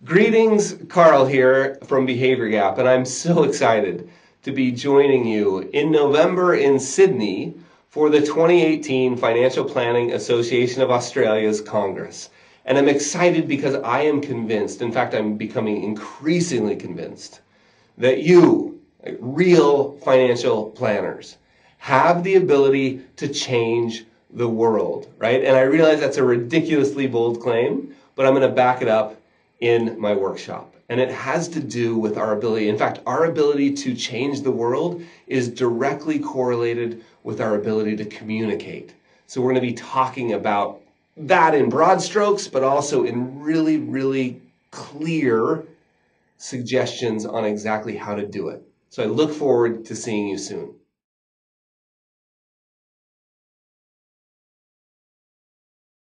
Greetings, Carl here from Behavior Gap, and I'm so excited to be joining you in November in Sydney for the 2018 Financial Planning Association of Australia's Congress. And I'm excited because I am convinced, in fact, I'm becoming increasingly convinced, that you, like real financial planners, have the ability to change the world, right? And I realize that's a ridiculously bold claim, but I'm going to back it up in my workshop. And it has to do with our ability. In fact, our ability to change the world is directly correlated with our ability to communicate. So we're going to be talking about that in broad strokes, but also in really, really clear suggestions on exactly how to do it. So I look forward to seeing you soon.